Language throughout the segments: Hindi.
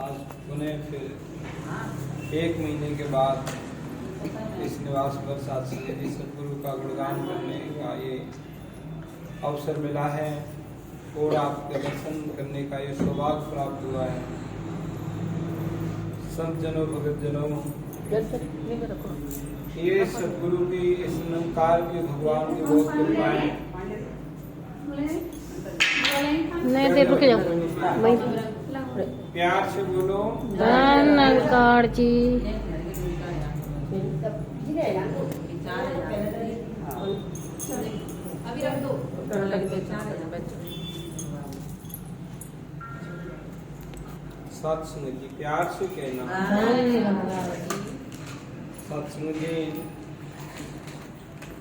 आज पुनः फिर 1 महीने के बाद इस निवास पर सत्संग सदगुरु का गुणगान करने का ये अवसर मिला है और आपके दर्शन करने का ये सौभाग्य प्राप्त हुआ है। संत जनों, भगत जनों, ये सदगुरु की इस निरंकार के भगवान की बहुत कृपा है। नहीं दे रुक जाओ, प्यार से बोलो निरंकार जी। अभी रख दो। सत्संग जी, प्यार से कहना सत्संग जी,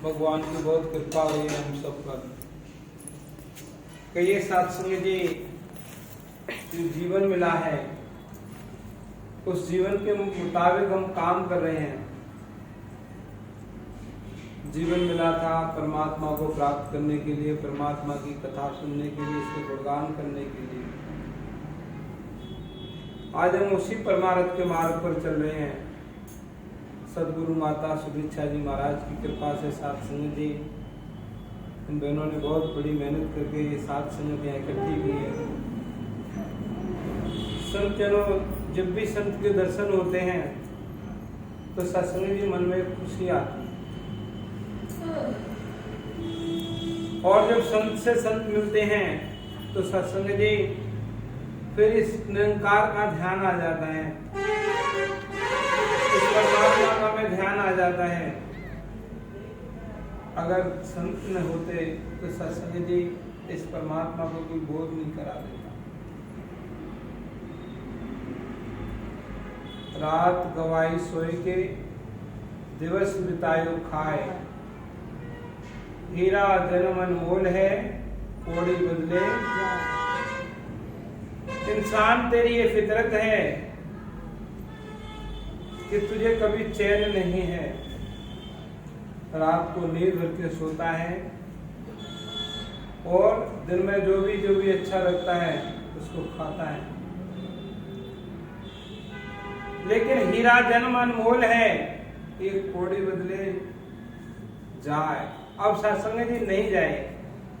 भगवान की बहुत कृपा हुई है हम सब पर। कहिए सत्संग जी, जो जीवन मिला है उस जीवन के मुताबिक हम काम कर रहे हैं। जीवन मिला था परमात्मा को प्राप्त करने के लिए, परमात्मा की कथा सुनने के लिए, इसके गुणगान करने के लिए। आज हम उसी परमार्थ के मार्ग पर चल रहे हैं। सदगुरु माता सुभिक्षा जी महाराज की कृपा से सत्संग जी, इन बहनों ने बहुत बड़ी मेहनत करके ये सत्संग इकट्ठी की है। संत जनों, जब भी संत के दर्शन होते हैं तो सत्संग जी मन में खुशी आती है, और जब संत से संत मिलते हैं तो सत्संग जी फिर इस निरंकार का ध्यान आ जाता है, इस परमात्मा का में ध्यान आ जाता है। अगर संत न होते तो सत्संग जी इस परमात्मा को कोई बोध नहीं करा देता। रात गवाई सोए के, दिवस बितायो खाए, हीरा जन्म अनमोल है, कोड़ी बदले। इंसान तेरी ये फितरत है कि तुझे कभी चैन नहीं है। रात को नींद भर के सोता है और दिन में जो भी अच्छा लगता है उसको खाता है। लेकिन हीरा जन्म अनमोल है, एक कोड़ी बदले जाए। अब सत्संग जी नहीं जाए,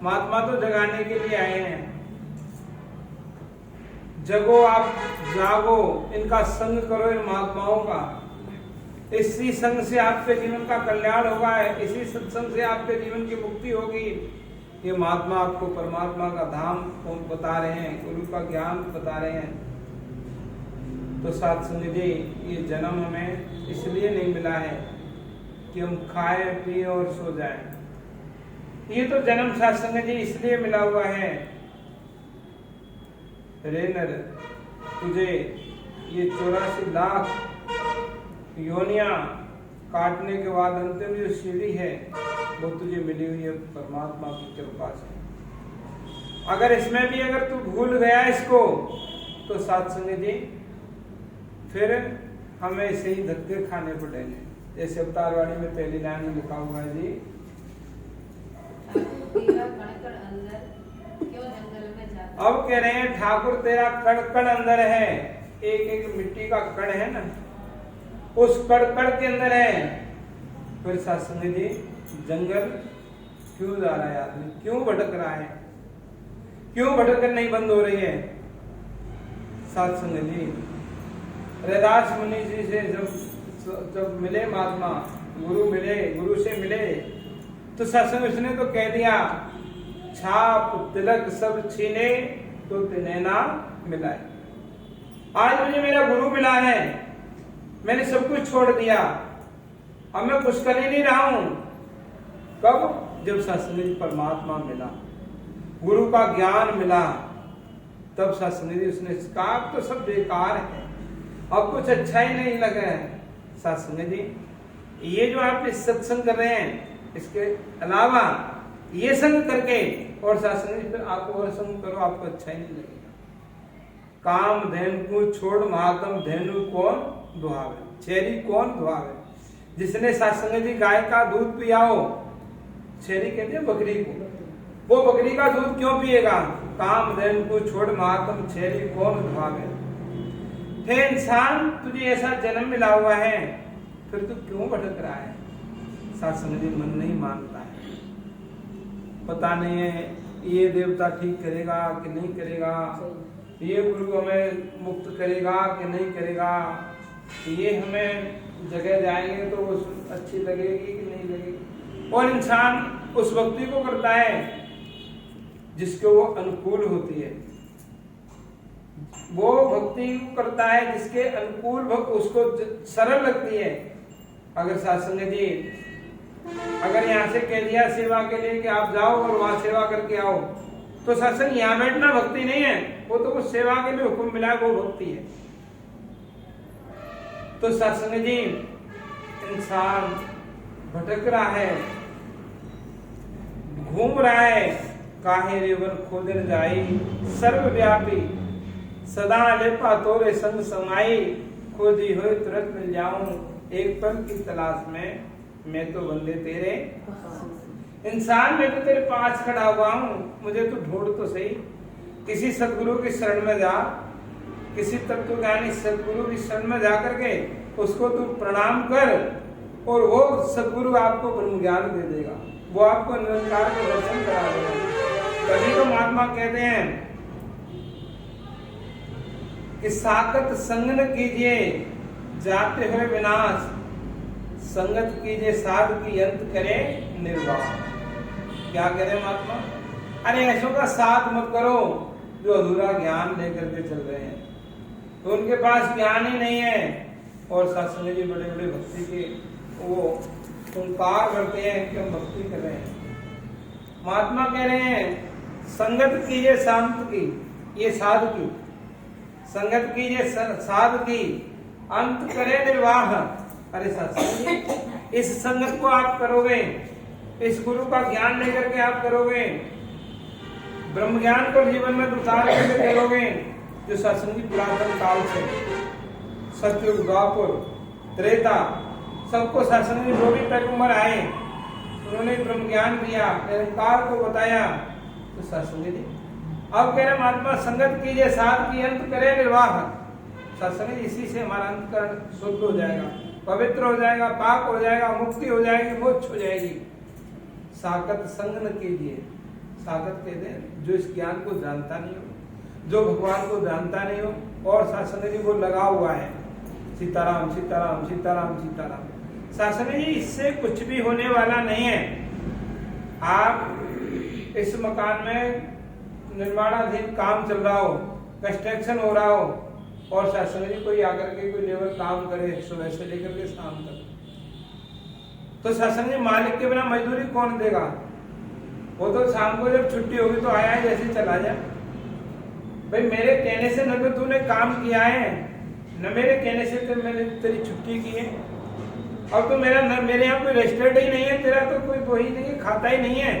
महात्मा तो जगाने के लिए आए हैं। जगो, आप जागो, इनका संग करो, इन महात्माओं का। इसी संग से आपके जीवन का कल्याण होगा, इसी सत्संग से आपके जीवन की मुक्ति होगी। ये महात्मा आपको परमात्मा का धाम बता रहे हैं, गुरु का ज्ञान बता रहे हैं। तो सत्संग जी, ये जन्म हमें इसलिए नहीं मिला है कि हम खाएं पिए और सो जाएं। ये तो जन्म सत्संग जी इसलिए मिला हुआ है, रे नर, तुझे ये 84 लाख योनियां काटने के बाद अंतिम जो सीढ़ी है वो तुझे मिली हुई है परमात्मा की कृपा से। अगर इसमें भी अगर तू भूल गया इसको तो सत्संग जी फिर हमें इसे ही धक्के खाने पड़ेंगे। जैसे अवतारवाणी में पहली लाइन में लिखा हुआ है जी, अब कह रहे हैं ठाकुर तेरा कण कण अंदर है। एक एक मिट्टी का कण है ना, उस कण कण के अंदर है। फिर सत्संग जी जंगल क्यों जा रहा है आदमी, क्यों भटक रहा है, क्यों भटकन नहीं बंद हो रही है। सत्संग जी रैदास मुनि जी से जब मिले महात्मा, गुरु मिले, गुरु से मिले तो सत्संग उसने तो कह दिया, छाप तिलक सब छीने तो तिन्हें ना मिलाए। आज मुझे मेरा गुरु मिला है, मैंने सब कुछ छोड़ दिया, अब मैं कुछ कर ही नहीं रहा हूं। कब? जब सत्संग परमात्मा मिला, गुरु का ज्ञान मिला, तब सत्संग उसने कहा अब तो सब बेकार है, अब कुछ अच्छा ही नहीं लगा है। सत्संग जी, ये जो आप इस सत्संग कर रहे हैं, इसके अलावा ये संग करके और सत्संग फिर आप और संग करो, आपको अच्छा ही नहीं लगेगा। काम धैन को छोड़ महात्म धेनु कौन दुहावे, छेरी कौन दुहावे। जिसने सत्संग जी गाय का दूध पिया हो, छेरी कहते हैं बकरी को, वो बकरी का दूध क्यों पिएगा? काम धैन को छोड़ महात्म छेरी कौन दुहावे। हे इंसान, तुझे ऐसा जन्म मिला हुआ है, फिर तू क्यों भटक रहा है? साथ संगत जी, मन नहीं मानता है, पता नहीं है ये देवता ठीक करेगा कि नहीं करेगा, ये गुरु हमें मुक्त करेगा कि नहीं करेगा, ये हमें जगह जाएंगे तो वो अच्छी लगेगी कि नहीं लगेगी। और इंसान उस भक्ति को करता है जिसको वो अनुकूल होती है, वो भक्ति करता है जिसके अनुकूल उसको सरल लगती है। अगर सत्संग जी अगर यहाँ से कह दिया सेवा के लिए कि आप जाओ और वहां सेवा करके आओ, तो सत्संग यहाँ बैठना भक्ति नहीं है, वो तो कुछ सेवा के लिए हुक्म मिला वो भक्ति है। तो सत्संग जी इंसान भटक रहा है, घूम रहा है, काहे रेवन खोदन जाई, सर्वव्यापी सदा लेपा तोरे संग समाई, खोजी हो तुरंत मिल जाऊं, एक पल की तलाश में मैं तो बंदे तेरे। इंसान, मैं तो तेरे पास खड़ा हुआ हूं, मुझे तो ढूंढ तो सही। किसी सदगुरु की शरण में जा, किसी तत्वज्ञानी सदगुरु की शरण में जाकर के उसको तू प्रणाम कर, और वो सदगुरु आपको ब्रह्म ज्ञान दे देगा, वो आपको निरंकार का दर्शन करा देगा। तभी तो महात्मा कहते हैं कि साकत संग न कीजिए जाते हुए विनाश, संगत कीजिए साध की अंत करे निर्वाह। क्या कह रहे महात्मा? अरे ऐसों का साथ मत करो जो अधूरा ज्ञान लेकर के चल रहे हैं, तो उनके पास ज्ञान ही नहीं है। और सत्संग जी बड़े बड़े भक्ति के वो ओंकार करते हैं कि हम भक्ति कर रहे हैं। महात्मा कह रहे हैं संगत कीजिए शांत की, ये साध की, संगत कीजिए साध की, अंत करे निर्वाह। अरे सत्संग जी, इस संगत को आप करोगे, इस गुरु का ज्ञान लेकर के आप करोगे, ब्रह्म ज्ञान को जीवन में उतार करके करोगे, जो सत्संग जी पुरातन काल से सत्युग, द्वापर, त्रेता, सबको सत्संग जी जो भी पैगंबर आए उन्होंने ब्रह्म ज्ञान दिया, निरंकार को बताया। तो सत्संग जी अब कह रहे महात्मा संगत कीजिए साध की अंत करे निर्वाह। सत्संग इसी से हमारा अंतकरण शुद्ध हो जाएगा, पवित्र हो जाएगा, पाक हो जाएगा, मुक्ति हो जाएगी, मोक्ष हो जाएगी। साकत संग न कीजिए, साकत कहते हैं जो इस ज्ञान को जानता नहीं हो, जो भगवान को जानता नहीं हो, और सत्संग जी वो लगा हुआ है सीताराम सीताराम सीताराम सीताराम। सत्संग जी इससे कुछ भी होने वाला नहीं है। आप इस मकान में निर्माणाधीन काम चल रहा हो, कंस्ट्रक्शन हो रहा हो, और सत्संग जी कोई आकर के कोई लेबर काम करे सुबह से लेकर के शाम तक, तो सत्संग जी मालिक के बिना मजदूरी कौन देगा? वो तो शाम को जब छुट्टी होगी तो आया है जैसे चला जा। भाई मेरे कहने से न तो तूने काम किया है, न मेरे कहने से तो मैंने तेरी छुट्टी की है, और तो मेरे यहाँ कोई रजिस्टर्ड ही नहीं है, तेरा तो कोई वही नहीं है, खाता ही नहीं है,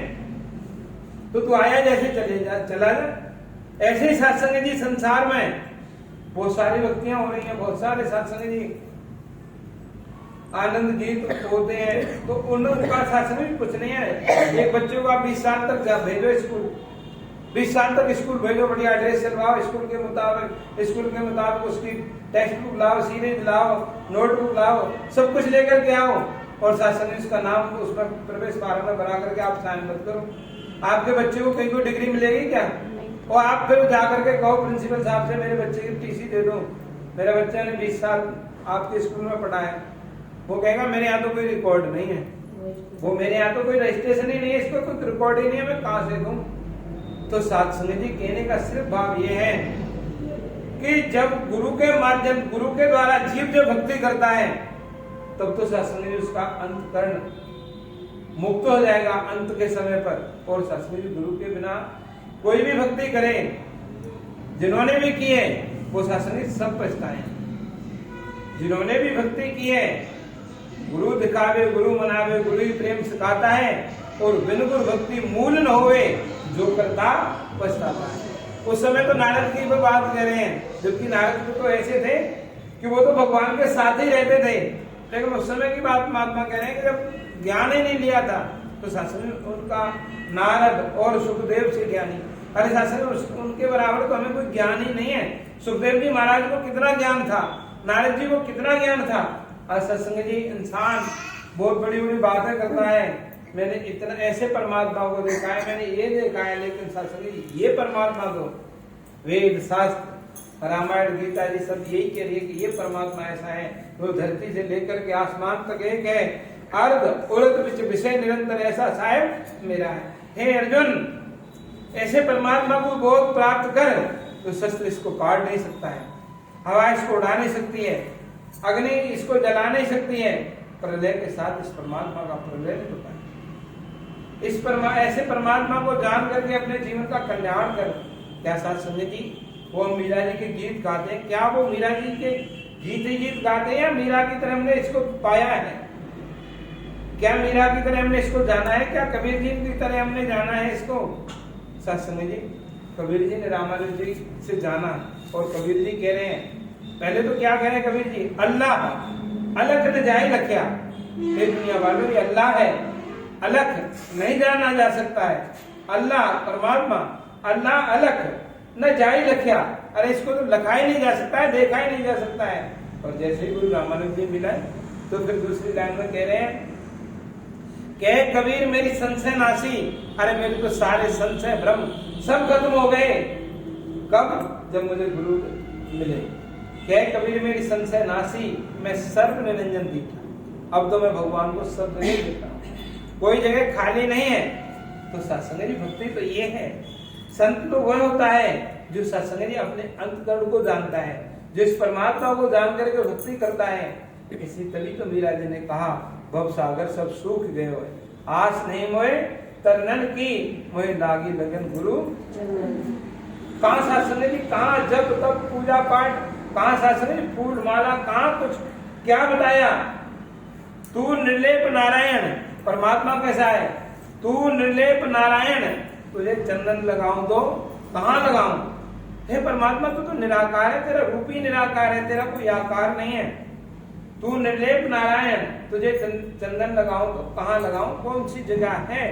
तो तू आया जैसे चला जा। ऐसे ही सत्संग जी संसार में बहुत सारी भक्तियां हो रही हैं, बहुत सारे सत्संग जी आनंद गीत होते हैं, तो उनका सत्संग भी कुछ नहीं है। एक बच्चे को आप 20 साल तक भेजो स्कूल, 20 साल तक स्कूल भेजो, बढ़िया ड्रेस चलवाओ, स्कूल के मुताबिक उसकी टेक्स्ट बुक लाओ, सीरीज लाओ, नोटबुक लाओ, सब कुछ लेकर के आओ, और सत्संग उसका नाम उसमें प्रवेश पारा में बना करके आप साइन मत करो। आपके बच्चे को कहीं कोई डिग्री मिलेगी क्या? और आप फिर जाकर के कहो प्रिंसिपल साहब से मेरे बच्चे की टीसी दे दो, मेरे बच्चे ने 20 साल आपके स्कूल में पढ़ा है। वो कहेगा मेरे यहाँ तो कोई रिकॉर्ड नहीं है, वो मेरे यहाँ तो कोई रजिस्ट्रेशन ही नहीं है, इसको कोई रिकॉर्ड ही नहीं है, मैं कहाँ से दूं? तो सत्संग जी कहने का सिर्फ भाव ये है कि जब गुरु के माध्यम, गुरु के द्वारा जीव जो भक्ति करता है, तब तो सत्संग जी उसका अंतकरण मुक्त हो जाएगा अंत के समय पर। और सत्संग जी गुरु के बिना कोई भी भक्ति करे, जिन्होंने भी की है वो सत्संग सब पछताए। जिन्होंने भी भक्ति की है, गुरु दिखावे गुरु मनावे, गुरु ही प्रेम सिखाता है, और बिन गुरु भक्ति मूल न होवे, जो करता पछताता है। उस समय तो नारद की बात कह रहे हैं, जबकि नारद तो ऐसे थे कि वो तो भगवान के साथ ही रहते थे, लेकिन उस समय की बात महात्मा कह रहे हैं कि जब ज्ञान ही नहीं लिया था, तो सत्संग उनका नारद और सुखदेव से ज्ञानी, अरे शास्त्र उनके बराबर तो हमें कोई ज्ञान ही नहीं है। सुखदेव जी महाराज को कितना ज्ञान था, नारद जी को कितना ज्ञान था। और सत्संग जी इंसान बहुत बड़ी बड़ी बातें करता है, मैंने इतना ऐसे परमात्मा को देखा है, मैंने ये देखा है, लेकिन सत्संग जी ये परमात्मा तो वेद शास्त्र रामायण गीता जी सब यही कह रही है कि ये परमात्मा ऐसा है, वो धरती से लेकर के आसमान तक एक है, अर्ध उलट विषय निरंतर ऐसा साहेब मेरा है। हे अर्जुन, ऐसे परमात्मा को बोध प्राप्त कर तो शस्त्र इसको काट नहीं सकता है, हवा इसको उड़ा नहीं सकती है, अग्नि इसको जला नहीं सकती है, प्रलय के साथ इस परमात्मा का प्रलय नहीं होता है। ऐसे परमात्मा को जान करके अपने जीवन का कल्याण कर। क्या साथ संजय जी वो मीरा जी के गीत गाते हैं, क्या वो मीरा जी के गीत ही गीत गाते हैं या मीरा की तरह हमने इसको पाया है? क्या मीरा की तरह हमने इसको जाना है? क्या कबीर जी की तरह हमने जाना है इसको? साथ संजय जी, कबीर जी ने रामानुज जी से जाना और कबीर जी कह रहे हैं, पहले तो क्या कह रहे हैं कबीर जी, अल्लाह अलग न जाए लख्या। हे दुनिया वालों, ये अल्लाह है, अलग नहीं जाना जा सकता है। अल्लाह परमात्मा, अल्लाह अलग न जाए लख्या, अरे इसको तो लखा ही नहीं जा सकता है, देखा ही नहीं जा सकता है। और जैसे ही गुरु रामानुज जी मिला तो फिर दूसरी लाइन में कह रहे हैं, कहे कबीर मेरी संशय नासी, अरे मेरे तो सारे संशय भ्रम सब खत्म हो गए। कब? जब मुझे गुरु मिले। कहे कबीर मेरी संशय नासी, मैं सर्व निरंजन दिखा, अब तो मैं भगवान को सब जगह देखता हूँ, कोई जगह खाली नहीं है। तो सत्संग जी भक्ति तो ये है, संत तो वह होता है जो सत्संग जी अपने अंतकरण को जानता है, जो इस परमात्मा को जान करके भक्ति करता है। इसी तभी तो मीरा जी ने कहा, भव सागर सब सूख गए हो, आस नहीं मोए तरनन की, मोए लागी लगन गुरु। कहाँ सत्संग जी, कहाँ जब तब पूजा पाठ, कहाँ सत्संग जी फूल माला, कहाँ कुछ क्या बताया? तू निर्लेप नारायण, परमात्मा कैसा है? तू निर्लेप नारायण, तुझे चंदन लगाऊं तो कहाँ लगाऊं? हे परमात्मा, तू तो निराकार है, तेरा रूप ही निराकार है, तेरा कोई आकार नहीं है। तू निर्लेप नारायण, तुझे चंदन लगाऊं तो कहाँ लगाऊं? कौन सी जगह है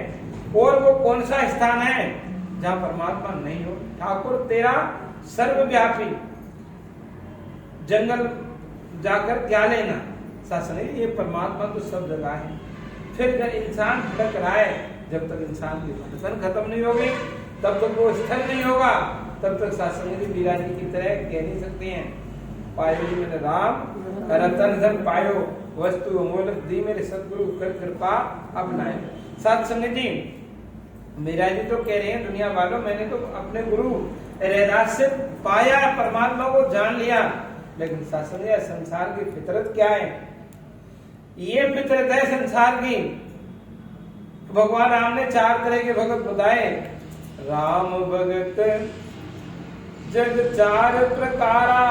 और वो कौन सा स्थान है जहाँ परमात्मा नहीं हो? ठाकुर तेरा सर्वव्यापी, जंगल जाकर क्या लेना? शासन ये परमात्मा तो सब जगह है। फिर जब इंसान भटक रहा है, जब तक इंसान की भटकन खत्म नहीं होगी, तब तक वो स्थिर नहीं होगा, तब तक शासन मीरा जी की तरह कह नहीं सकते हैं, पायो जी मैंने राम रतन धन पायो, वस्तु अमोल दी मेरे सतगुरु कर कृपा अपनाए। साथ संगत जी, मीरा जी तो कह रहे हैं, दुनिया वालों मैंने तो अपने गुरु रैदास से पाया, परमात्मा को जान लिया, लेकिन शासन संसार की फितरत क्या है? ये फितरत है संसार की। भगवान राम ने 4 तरह के भगत बताए। राम भगत जग 4 प्रकारा,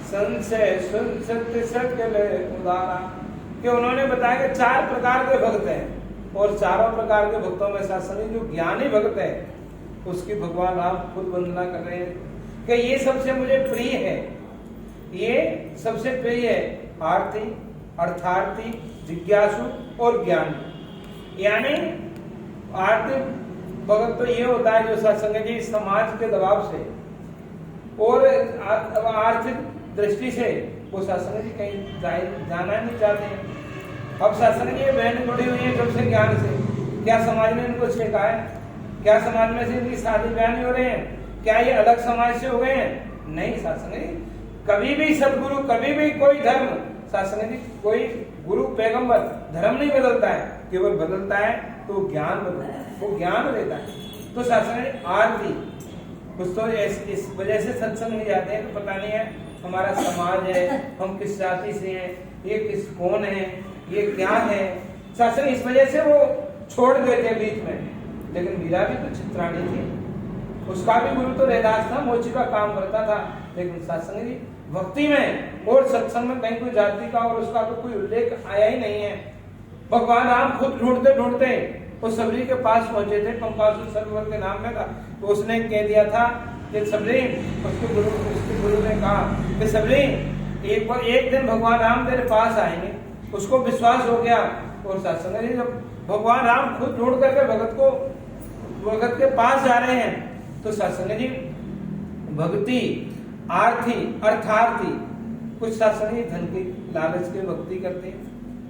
संशय सुन सत्य सकल उदारा। कि उन्होंने बताया कि 4 प्रकार के भक्त हैं, और चारों प्रकार के भक्तों में शासन जो ज्ञानी भक्त है उसकी भगवान राम खुद वंदना कर रहे हैं कि ये सबसे मुझे प्रिय है, ये सबसे प्रिय है, आरती, अर्थार्थी, जिज्ञासु और ज्ञानी। यानी आर्थिक भगत तो ये होता है जो सत्संग जी समाज के दबाव से और आर्थिक दृष्टि से वो सत्संग जी कहीं जाना नहीं चाहते हैं। अब सत्संग जी बहन जुड़ी हुई है जब से ज्ञान से, क्या समाज ने इनको सिखाया? क्या समाज में से इनकी शादी ब्याह नहीं हो रहे हैं? क्या ये अलग समाज से हो गए हैं? नहीं सत्संग जी, कभी भी सदगुरु, कभी भी कोई धर्म, सत्संग जी कोई गुरु पैगंबर धर्म नहीं बदलता है, केवल बदलता है तो ज्ञान बदलता है, वो ज्ञान देता है। तो सत्संग आरती कुछ तो इस वजह से सत्संग नहीं जाते हैं, तो पता नहीं है हमारा समाज है, हम किस जाति से हैं, ये किस कौन है, ये क्या है, सत्संग इस वजह से वो छोड़ देते बीच में। लेकिन मीरा भी तो चित्राणी थी, उसका भी गुरु तो रैदास था, मोची का काम करता था, लेकिन सत्संग जी भक्ति में और सत्संग में कहीं कोई जाति का और उसका तो कोई उल्लेख आया ही नहीं है। भगवान राम खुद ढूंढते ढूंढते वो सबरी के पास पहुंचे थे, पंपासुर सरोवर के नाम में था, तो उसने कह दिया था कि सबरी, उसके गुरु ने कहा कि सबरी एक दिन भगवान राम तेरे पास आएंगे। उसको विश्वास हो गया और सत्संग जी जब भगवान राम खुद ढूंढ करके भगत के पास जा रहे हैं तो सत्संग जी भक्ति आर्थी अर्थार्थी, कुछ सत्संग जी धन की लालच के भक्ति करते हैं,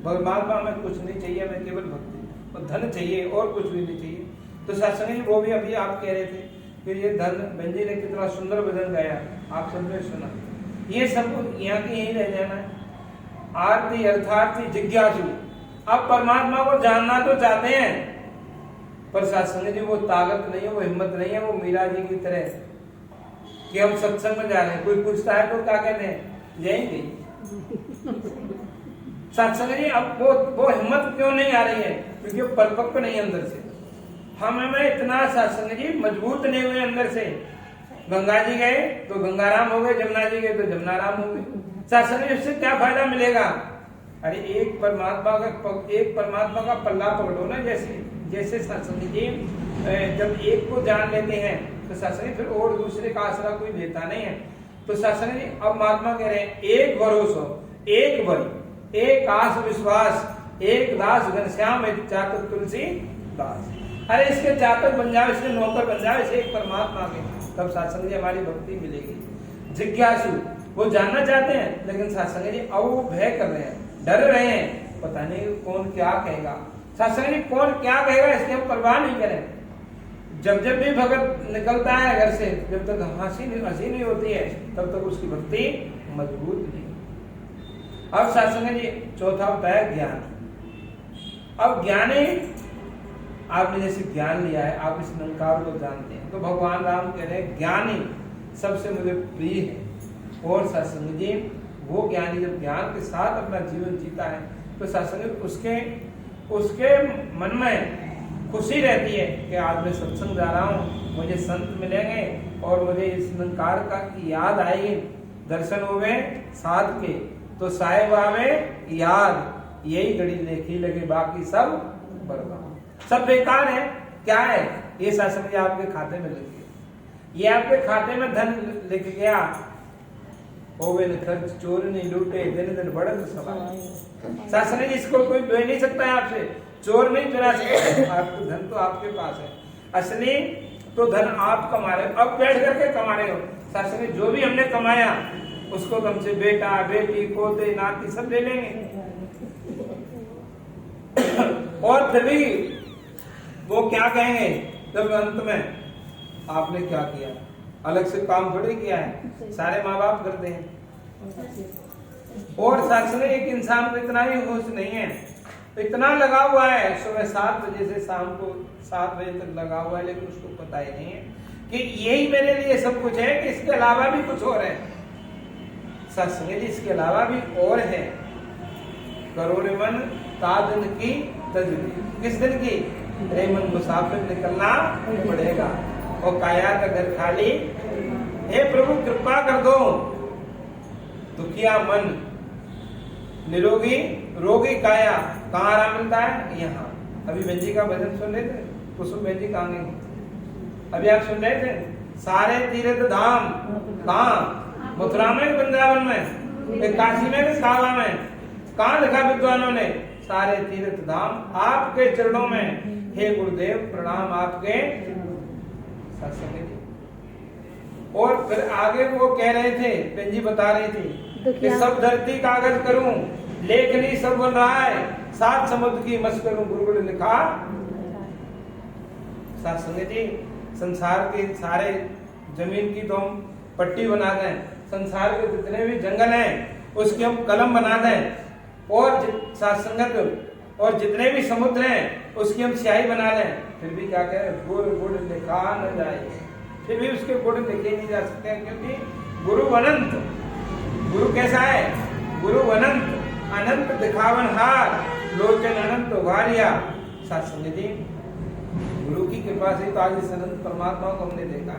परमात्मा में कुछ नहीं चाहिए, हमें केवल भक्ति और धन चाहिए और कुछ भी नहीं चाहिए। तो सत्संग जी वो भी अभी आप कह रहे थे कि ये धन, बंजी ने कितना सुंदर भजन गाया, आप सबने सुना, ये सब यहाँ की यही रह जाना है। आरती अर्थार्थी जिज्ञासु, अब परमात्मा को जानना तो चाहते हैं, पर सत्संग जी वो ताकत नहीं है, वो हिम्मत नहीं है, वो मीरा जी की तरह कि हम सत्संग में जा रहे हैं, कोई पूछता है तो क्या कहते हैं, यही नहीं। सत्संग जी अब वो हिम्मत क्यों नहीं आ रही है, क्योंकि वो परिपक्व नहीं अंदर से। हमें इतना सत्संग जी मजबूत नहीं हुए अंदर से। गंगा जी गए तो गंगाराम हो गए, जमुना जी गए तो जमुनाराम हो गए। सत्संग जी उससे क्या फायदा मिलेगा? अरे एक परमात्मा का पल्ला पकड़ो ना, जैसे सत्संग जी जब एक को जान लेते हैं तो सत्संग फिर और दूसरे का आसरा कोई लेता नहीं है। तो सत्संग जी अब महात्मा कह रहे हैं एक भरोसा, एक बल, एक आस विश्वास, एक दास घनश्याम, एक चातक तुलसी दास। अरे इसके चातक बन जाओ, इसके नौकर बन जाओ, इसे एक परमात्मा के, तब सत्संग जी हमारी भक्ति मिलेगी। जिज्ञासु, वो जानना चाहते हैं, लेकिन सत्संग जी अब वो भय कर रहे हैं, डर रहे हैं, पता नहीं कौन क्या कहेगा। सत्संग जी कौन क्या कहेगा इसकी हम परवाह नहीं करें। जब भी भगत निकलता है घर से, जब तक हंसी नहीं होती है, तब तक उसकी भक्ति मजबूत नहीं। अब सत्संग जी चौथा होता है ज्ञान। अब ज्ञानी, आपने जैसे ज्ञान लिया है, आप इस निरंकार को जानते हैं, तो भगवान राम कह रहे हैं ज्ञानी सबसे मुझे प्रिय है। और सत्संग जी वो ज्ञानी जब ज्ञान के साथ अपना जीवन जीता है, तो सत्संग उसके मन में खुशी रहती है कि आज मैं सत्संग जा रहा हूँ, मुझे संत मिलेंगे और मुझे इस निरंकार का याद आएगी, दर्शन हुए साथ के, तो साहेब आवे याद, यही घड़ी देखी लगे, बाकी सब बर्बाद, सब बेकार है। क्या है? ये सत्संग जी आपके खाते में लिख गया, ये आपके खाते में धन लिख गया, होवे न खर्च चोर नहीं लूटे, दिन दिन बढ़त सवाल। सत्संग जी इसको कोई ले नहीं सकता है आपसे, चोर नहीं चुरा सकता, आपको धन तो आपके पास है, असली तो धन आप कमा रहे हो, अब बैठ करके कमा रहे हो। सत्संग जो भी हमने कमाया उसको हमसे बेटा बेटी पोते नाती सब ले लेंगे, और फिर भी वो क्या कहेंगे जब अंत में आपने क्या किया, अलग से काम थोड़े किया है, सारे माँ बाप करते हैं। और सत्संग एक इंसान को इतना ही होश नहीं है, इतना लगा हुआ है, सुबह 7 बजे से शाम को 7 बजे तक लगा हुआ है, लेकिन उसको पता ही नहीं है कि यही मेरे लिए सब कुछ है, कि इसके अलावा भी कुछ और है। सत्संग जी इसके अलावा भी और है। करोड़ मन तादन की तजवीज, किस दिन की? रे मन मुसाफिर निकलना पड़ेगा, और काया का घर खाली, हे प्रभु कृपा कर दो। दुखिया मन, निरोगी रोगी काया, कहाँ आराम मिलता है? यहाँ। अभी बेंजी का भजन सुन रहे थे, कुसुम बेंजी कहाँ गई? अभी आप सुन रहे थे, सारे तीर्थ धाम कहाँ? मथुरा में, वृंदावन में, काशी में, काला में, कहाँ लिखा विद्वानों ने? सारे तीर्थ धाम आपके चरणों में, हे गुरुदेव प्रणाम आपके। और फिर आगे वो कह रहे थे, बेंजी बता रही थी कि सब धरती कागज करूं, लेखनी सब बन रहा है, 7 समुद्र की मस्त करूं, गुरुकुल लिखा। सत्संग जी संसार के सारे जमीन की तो हम पट्टी बना दें, संसार के जितने भी जंगल हैं उसकी हम कलम बना दें, और सत्संगत और जितने भी समुद्र हैं उसकी हम स्याही बना लें, फिर भी क्या कहें? गुर गुड़ लिखा न जाए, फिर भी उसके गुड़ लिखे नहीं जा सकते हैं, क्योंकि गुरु अनंत। गुरु कैसा है? गुरु अनंत, अनंत दिखावन हार, लोचन अनंत उभारिया। सत्संग जी गुरु की कृपा से तो आज इस अनंत परमात्मा को हमने देखा।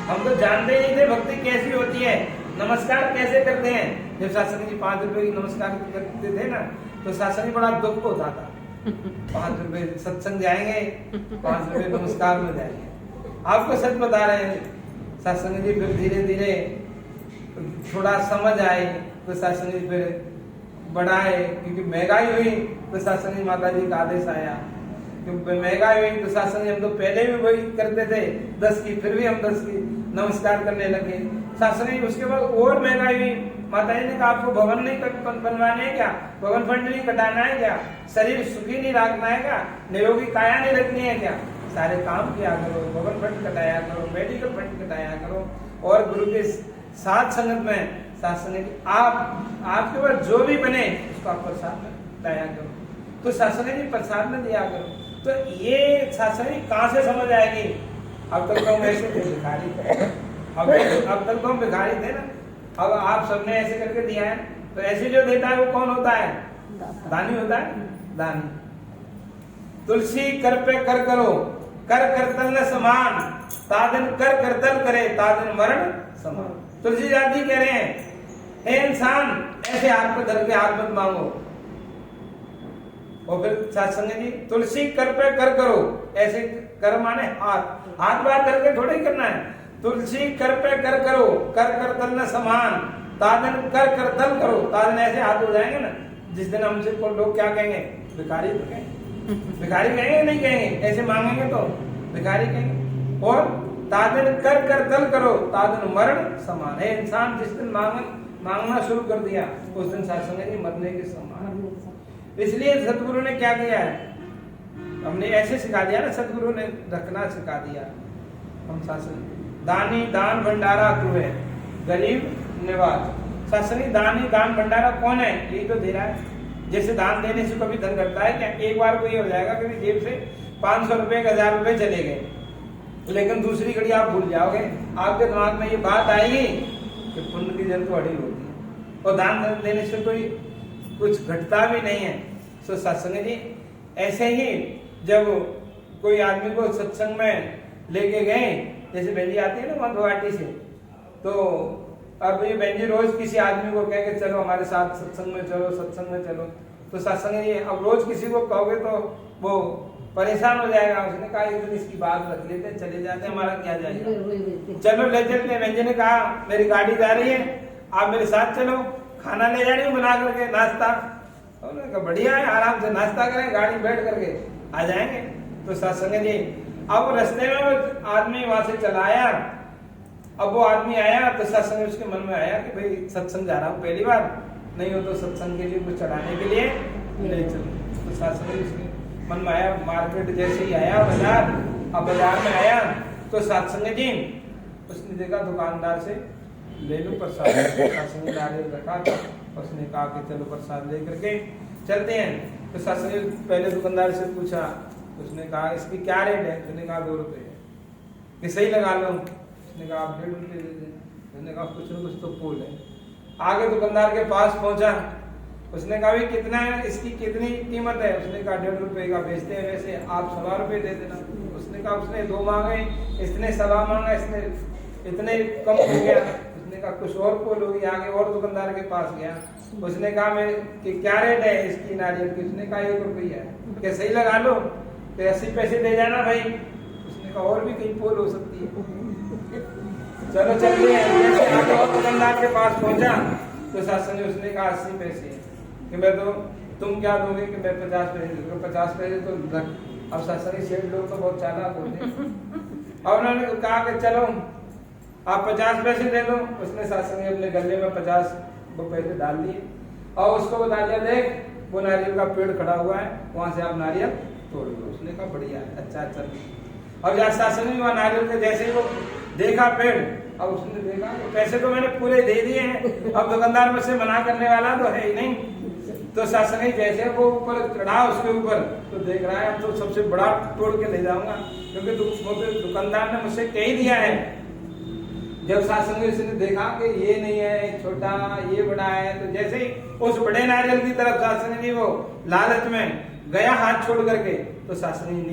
हम तो जानते नहीं थे भक्ति कैसी होती है, नमस्कार कैसे करते हैं। जब सत्संग जी 5 रुपए की नमस्कार करते थे ना, तो सत्संग बड़ा दुख होता था। 5 रुपए सत्संग जाएंगे, 5 रुपए नमस्कार में जाएंगे। आपको सच बता रहे हैं, सत्संग जी फिर धीरे धीरे थोड़ा समझ आए, तो सत्संग जी फिर बढ़ाए, क्योंकि महंगाई हुई, तो सत्संग जी माता जी का आदेश आया कि महंगाई हुई तो शासन हम तो पहले भी वही करते थे 10 की, फिर भी हम 10 की नमस्कार करने लगे। शासन उसके बाद और महंगाई हुई, माता जी ने कहा आपको भवन नहीं बनवाने है क्या, भवन फंड नहीं कटाना है क्या, शरीर सुखी नहीं रखना है क्या, निरोगी काया नहीं रखनी है क्या, सारे काम किया करो, भवन फंड कटाया करो, मेडिकल फंड कटाया करो, और गुरु के साथ संगत में शासन ने आपके पास जो भी बने उसको आप प्रसाद में लाया करो, तो शासन जी प्रसाद में दिया करो। तो ये शासन जी कहाँ से समझ आएगी? अब तक तो हम ऐसे थे भिखारी, अब तक तो हम भिखारी थे ना, अब आप सबने ऐसे करके दिया है, तो ऐसे जो देता है वो कौन होता है? दानी होता है, दानी। तुलसी कर पे कर करो, कर करतल न समान, तादन कर करतल करे, तादन मरण समान। तुलसी जी कह रहे हैं, हे इंसान ऐसे हाथ पे धर के हाथ मत मांगो। और फिर सत्संग जी तुलसी कर पे कर करो, ऐसे कर माने हाथ बात धर के थोड़ा ही करना है। तुलसी कर पे कर करो, कर करतल न समान, तादन कर करतल करो, तादन ऐसे हाथ हो जाएंगे ना, जिस दिन हमसे को लोग क्या कहेंगे? भिखारी तो कहेंगे, भिखारी कहेंगे नहीं कहेंगे? ऐसे मांगेंगे तो भिखारी कहेंगे। और तादन कर करतल करो, तादन मरण समान है। इंसान जिस दिन मांगना शुरू कर दिया उस दिन शासन जी मरने के समान। इसलिए सतगुरु ने क्या किया है, हमने ऐसे सिखा दिया ना, सतगुरु ने रखना सिखा दिया। हम शासन दानी दान भंडारा तू है, गरीब निवाज। शासनी दानी दान भंडारा कौन है? यही तो दे रहा है। जैसे दान देने से कभी धन घटता है क्या? एक बार को ये हो जाएगा कभी जेब से 500 रुपए 1000 रुपए चले गए, लेकिन दूसरी घड़ी आप भूल जाओगे, आपके दिमाग में ये बात आएगी कि पुण्य की जल तो अड़ी होती है, और दान देने से कोई कुछ घटता भी नहीं है। सो सत्संग जी ऐसे ही जब कोई आदमी को सत्संग में लेके गए, जैसे बहन जी आती है ना वहां गुवाहाटी से, तो अब ये बहन जी रोज किसी आदमी को कहेंगे चलो हमारे साथ सत्संग में चलो, सत्संग में चलो, तो सत्संग जी अब रोज किसी को कहोगे तो वो परेशान हो जाएगा। उसने कहा एक दिन इसकी बात रख लेते, चले जाते, हमारा क्या जाएगा, चलो ले चलते। बहन जी ने कहा मेरी गाड़ी जा रही है, आप मेरे साथ चलो, खाना ले जा रही हूँ बना करके, नाश्ता। उन्होंने कहा बढ़िया है, आराम से नाश्ता करें, गाड़ी बैठ करके आ जाएंगे। तो सत्संग जी अब रास्ते में वो आदमी वहां से चला आया, अब वो आदमी आया तो सत्संग उसके मन में आया कि भाई सत्संग जा रहा हूँ पहली बार, नहीं हो तो सत्संग के लिए कुछ चढ़ाने के लिए ले चलो। तो सत्संग उसके मन में आया, मार्केट जैसे ही आया बाजार, अब बाजार में आया तो सत्संग जी उसने देखा दुकानदार से ले लो प्रसाद, सत्संग नारियल रखा था, उसने कहा कि चलो प्रसाद ले करके चलते हैं। तो सत्संग पहले दुकानदार से पूछा, उसने कहा इसकी क्या रेट है? उसने कहा 2 रुपए है, कि सही लगा लो। उसने कहा आप 1.5 रुपए दे दें। उसने कहा कुछ न कुछ तो पोल है। आगे दुकानदार के पास पहुंचा, उसने कहा भी कितना है, इसकी कितनी कीमत है? उसने कहा 1.5 रुपए का बेचते हैं, वैसे आप 1.25 रुपए दे देना। उसने कहा उसने 2 मांगे, इसने 1.25 मांगा, इसने इतने कम हो गया। उसने कहा कुछ और पोल होगी। आगे और दुकानदार के पास गया, उसने कहा मैं कि क्या रेट है इसकी नारियल की? उसने कहा 1 रुपया है, क्या सही लगा लो, कि 80 पैसे दे जाना भाई। उसने कहा और भी कहीं पोल हो सकती है, चलो चलते हैं। जैसे आगे और दुकानदार के पास पहुंचा तो शासन ने उसने कहा 80 पैसे कि मैं तो, तुम क्या दोगे? कि मैं 50 पैसे दूंगा। 50 पैसे तो रख। अब शासन सेठ लोग तो बहुत चालाक होते हैं, और उन्होंने कहा कि चलो आप 50 पैसे दे दो। उसने शासन ने अपने गले में 50 पैसे डाल दिए और उसको बता दिया देख वो नारियल का पेड़ खड़ा हुआ है, वहां से आप नारियल तोड़ दो। उसने कहा बढ़िया है, अच्छा चल। अब जहाँ शासन ने वहां नारियल के जैसे ही वो देखा पेड़, अब उसने देखा पैसे तो मैंने पूरे दे दिए हैं, अब दुकानदार मुझसे मना करने वाला तो है ही नहीं। तो शासन ही जैसे वो ऊपर चढ़ा उसके ऊपर, तो देख रहा है अब तो सबसे बड़ा तोड़ के ले जाऊंगा, क्योंकि दुकानदार ने मुझसे कह ही दिया है। जब शासन ने देखा कि ये नहीं है छोटा, ये बड़ा है, तो जैसे ही उस बड़े नारियल की तरफ शासन जी वो लालच में गया हाथ छोड़ करके, तो शासन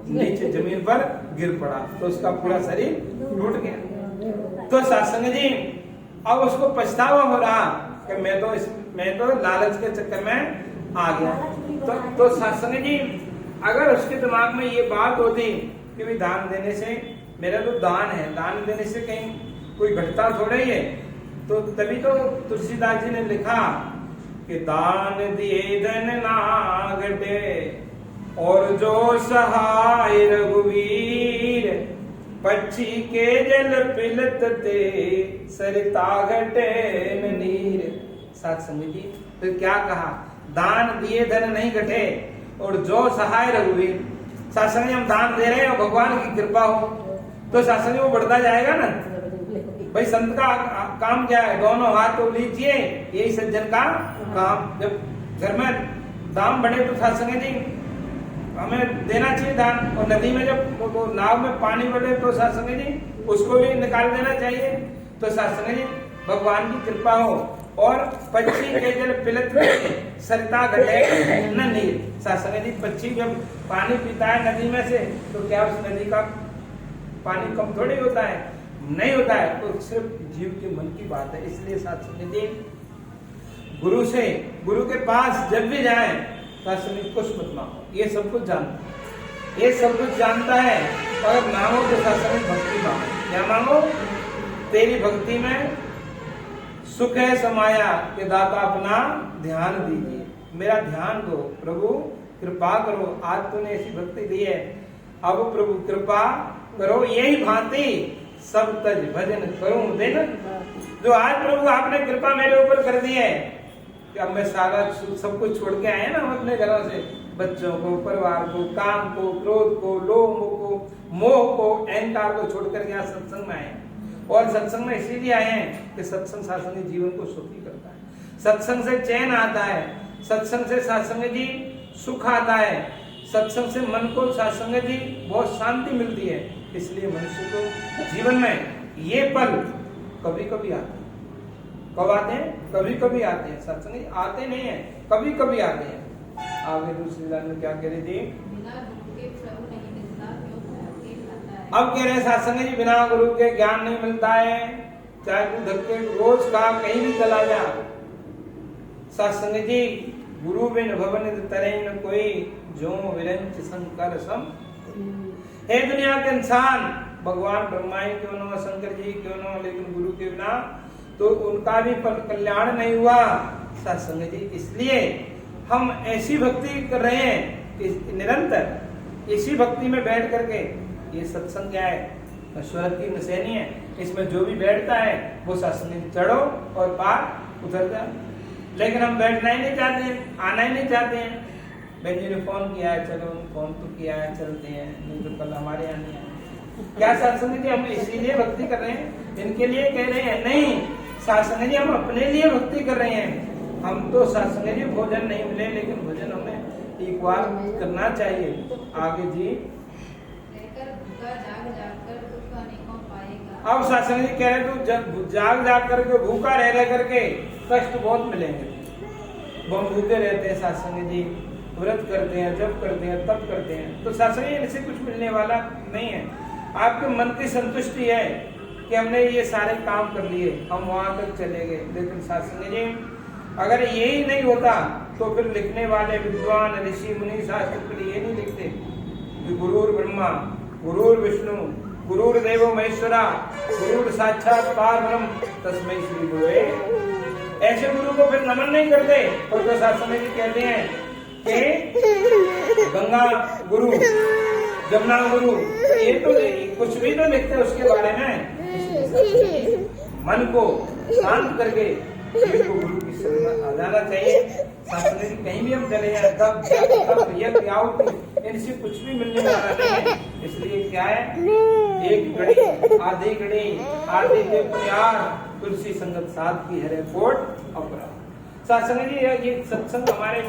नीचे जमीन पर गिर पड़ा, तो उसका पूरा शरीर टूट गया। तो शासन जी अब उसको पछतावा हो रहा कि मैं तो लालच के चक्कर में आ गया। तो शासन जी अगर उसके दिमाग में ये बात होती कि भी दान देने से, मेरा तो दान है, दान देने से कहीं कोई घटता थोड़ा ही है, तो तभी तो तुलसीदास जी ने लिखा कि दान दिए धन ना घटे और जो सहाय रघुवीर, पक्षी के जल पिलत ते, सरिता घटे न नीर। साथ संगत जी फिर क्या कहा, दान दिए धन नहीं घटे, और जो सहाय रघुवीर। साथ हम दान दे रहे हैं और भगवान की कृपा हो तो साथ वो बढ़ता जाएगा ना। भाई संत का काम क्या है, दोनों हाथ तो लीजिए, यही सज्जन का काम। जब घर में दाम बढ़े तो साथ संगत जी हमें देना चाहिए दान, और नदी में जब वो नाव में पानी बढ़े तो साथ संगत जी उसको भी निकाल देना चाहिए। तो साथ संगत जी भगवान की कृपा हो, और पक्षी के जल पिलत में सरिता घटे न नीर। साथ संगत जी पक्षी जब पानी पीता है नदी में से तो क्या उस नदी का पानी कम थोड़ी होता है, नहीं होता है। तो सिर्फ जीव के मन की बात है। इसलिए साथ संगत जी गुरु के पास जब भी जाए कुछ मत मांगो, ये सब कुछ जानता है, ये सब कुछ जानता है। और मांगो तो साथ भक्ति मांगो। क्या मांगो, तेरी भक्ति में सुख है समाया, कि दाता अपना ध्यान दीजिए, मेरा ध्यान दो प्रभु, कृपा करो। आज तूने ऐसी भक्ति दी है, अब प्रभु कृपा करो, यही भांति सब तज भजन करूं दिन। जो आज प्रभु आपने कृपा मेरे ऊपर कर दी है कि अब मैं सारा सब कुछ छोड़ के आए ना अपने घरों से, बच्चों को, परिवार को, काम को, क्रोध को, लोभ को, मोह को, अहंकार को छोड़ करके यहाँ सत्संग में आए। और सत्संग में इसीलिए आए हैं कि सत्संग सात्संग जीवन को सुखी करता है, सत्संग से चैन आता है, सत्संग से सात्संग जी सुख आता है, सत्संग से मन को सात्संग जी बहुत शांति मिलती है। इसलिए मनुष्य को जीवन में ये पल कभी कभी आते हैं। कब आते हैं? कभी कभी आते हैं। सत्संग आते नहीं है, कभी कभी आते हैं। आगे दूसरी लाइन में क्या कह रही थी, अब कह रहे हैं सत्संग जी बिना गुरु के ज्ञान नहीं मिलता है, चाहे तू धक्के रोज का कहीं भी चला जा। सत्संग जी गुरु बिन भवन तरह न कोई, जो विरंच शंकर सम। हे दुनिया के इंसान, भगवान ब्रह्मा ही क्यों न, शंकर जी क्यों न, लेकिन गुरु के बिना तो उनका भी कल्याण नहीं हुआ। सत्संग जी इसलिए हम ऐसी भक्ति कर रहे हैं कि निरंतर इसी भक्ति में बैठ करके, ये सत्संग क्या है, स्वर्ग की निशानी है। इसमें जो भी बैठता है वो सत्संग चढ़ो और पार उतर जा। लेकिन हम बैठना ही नहीं चाहते हैं, आना ही नहीं चाहते हैं। बहन जी ने फोन किया है, चलो फोन तो किया है, चलते हैं, नहीं तो कल हमारे यहाँ नहीं आए। क्या सत्संग जी हम इसीलिए भक्ति कर रहे हैं, इनके लिए कह रहे हैं? नहीं, सत्संग जी हम अपने लिए भक्ति कर रहे हैं। हम तो सत्संग जी भोजन नहीं मिले, लेकिन भोजन हमें एक बार करना चाहिए। आगे जी अब सत्संग जी कह रहे तो जाग जाग करके, भूखा रह करके कष्ट बहुत मिलेंगे। वो भूखे रहते हैं सत्संग जी, व्रत करते हैं, जप करते हैं, तप करते हैं, तो सत्संग जी इनसे कुछ मिलने वाला नहीं है। आपके मन की संतुष्टि है कि हमने ये सारे काम कर लिए, हम वहां तक चले गए। लेकिन सत्संग जी अगर यही नहीं होता तो फिर लिखने वाले विद्वान ऋषि मुनि शास्त्र ये नहीं लिखते कि गुरुर ब्रह्मा गुरुर विष्णु गुरुर्देवो महेश्वरा गुरुर साक्षात परब्रह्म तस्मै श्री गुरुवे। ऐसे गुरु को फिर नमन नहीं करते। और तो शास्त्र जी कहते हैं कि गंगा गुरु, जमुना गुरु, ये तो कुछ भी तो लिखते हैं उसके बारे में। मन को शांत करके को गुरु की शरण में आ जाना चाहिए। शास्त्र जी कहीं भी हम चले जाए, तब यज्ञ आहुति इनसे कुछ भी मिलने वाला नहीं है। इसलिए क्या है, एक घड़ी आधी घड़ी आधी के प्यार, तुलसी संगत साथ की हरे कोट अपराध। सत्संग जी ये सत्संग हमारे